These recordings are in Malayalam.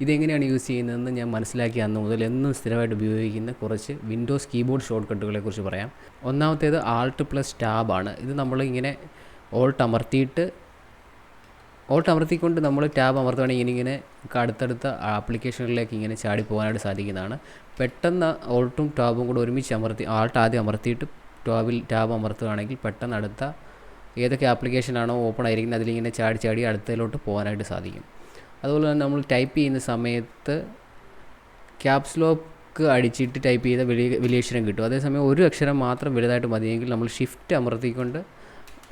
ഇതെങ്ങനെയാണ് യൂസ് ചെയ്യുന്നതെന്ന് ഞാൻ മനസ്സിലാക്കിയ അന്ന് മുതൽ എന്നും സ്ഥിരമായിട്ട് ഉപയോഗിക്കുന്ന കുറച്ച് വിൻഡോസ് കീബോർഡ് ഷോർട്ട് കട്ടുകളെക്കുറിച്ച് പറയാം. ഒന്നാമത്തേത് ആൾട്ട് പ്ലസ് ടാബാണ്. ഇത് നമ്മളിങ്ങനെ ഓൾട്ട് അമർത്തിക്കൊണ്ട് നമ്മൾ ടാബ് അമർത്തുകയാണെങ്കിൽ ഇങ്ങനെ അടുത്തടുത്ത ആപ്ലിക്കേഷനുകളിലേക്ക് ഇങ്ങനെ ചാടി പോകാനായിട്ട് സാധിക്കുന്നതാണ്. പെട്ടെന്ന് ഓൾട്ടും ടാബും കൂടെ ഒരുമിച്ച് ആൾട്ട് ആദ്യം അമർത്തിയിട്ട് ടാബ് അമർത്തുകയാണെങ്കിൽ പെട്ടെന്ന് അടുത്ത ഏതൊക്കെ ആപ്ലിക്കേഷനാണോ ഓപ്പൺ ആയിരിക്കുന്നത് അതിലിങ്ങനെ ചാടി അടുത്തതിലോട്ട് പോകാനായിട്ട് സാധിക്കും. അതുപോലെ തന്നെ നമ്മൾ ടൈപ്പ് ചെയ്യുന്ന സമയത്ത് ക്യാപ്സ് ലോക്ക് അടിച്ചിട്ട് ടൈപ്പ് ചെയ്ത വലിയ അക്ഷരം കിട്ടും. അതേസമയം ഒരു അക്ഷരം മാത്രം വലുതായിട്ട് മതിയെങ്കിൽ നമ്മൾ ഷിഫ്റ്റ് അമർത്തിക്കൊണ്ട്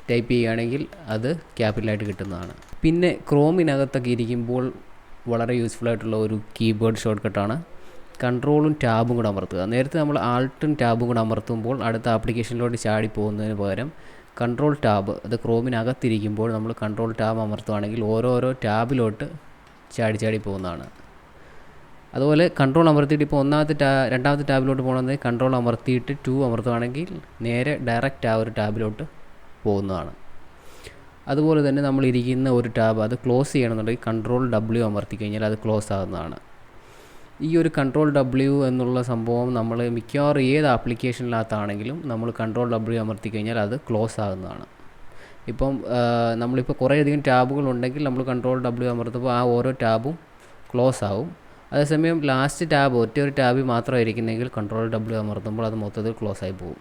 ടൈപ്പ് ചെയ്യുകയാണെങ്കിൽ അത് ക്യാപിറ്റലായിട്ട് കിട്ടുന്നതാണ്. പിന്നെ ക്രോമിനകത്തൊക്കെ ഇരിക്കുമ്പോൾ വളരെ യൂസ്ഫുൾ ആയിട്ടുള്ള ഒരു കീബോർഡ് ഷോർട്ട് കട്ടാണ് കൺട്രോളും ടാബും കൂടെ അമർത്തുക. നേരത്തെ നമ്മൾ ആൾട്ടും ടാബും കൂടെ അമർത്തുമ്പോൾ അടുത്ത ആപ്ലിക്കേഷനിലോട്ട് ചാടി പോകുന്നതിന് പകരം കൺട്രോൾ ടാബ്, അത് ക്രോമിനകത്തിരിക്കുമ്പോൾ നമ്മൾ കൺട്രോൾ ടാബ് അമർത്തുകയാണെങ്കിൽ ഓരോരോ ടാബിലോട്ട് ചാടി പോകുന്നതാണ്. അതുപോലെ കൺട്രോൾ അമർത്തിയിട്ട് ഇപ്പോൾ രണ്ടാമത്തെ ടാബിലോട്ട് പോകണമെങ്കിൽ കൺട്രോൾ അമർത്തിയിട്ട് 2 അമർത്തുകയാണെങ്കിൽ നേരെ ഡയറക്റ്റ് ആ ഒരു ടാബിലോട്ട് പോകുന്നതാണ്. അതുപോലെ തന്നെ നമ്മൾ ഇരിക്കുന്ന ഒരു ടാബ് അത് ക്ലോസ് ചെയ്യണമെന്നുണ്ടെങ്കിൽ കൺട്രോൾ W അമർത്തി കഴിഞ്ഞാൽ അത് ക്ലോസ് ആകുന്നതാണ്. ഈ ഒരു കൺട്രോൾ W എന്നുള്ള സംഭവം നമ്മൾ മിക്കവാറും ഏത് ആപ്ലിക്കേഷനിനകത്താണെങ്കിലും നമ്മൾ കൺട്രോൾ W അമർത്തി കഴിഞ്ഞാൽ അത് ക്ലോസ് ആകുന്നതാണ്. ഇപ്പം നമ്മളിപ്പോൾ കുറേയധികം ടാബുകൾ ഉണ്ടെങ്കിൽ നമ്മൾ കൺട്രോൾ W അമർത്തുമ്പോൾ ആ ഓരോ ടാബും ക്ലോസ് ആവും. അതേസമയം ലാസ്റ്റ് ടാബ് ഒറ്റ ഒരു ടാബിൽ മാത്രമായിരിക്കുന്നെങ്കിൽ കൺട്രോൾ W അമർത്തുമ്പോൾ അത് മൊത്തത്തിൽ ക്ലോസ് ആയി പോകും.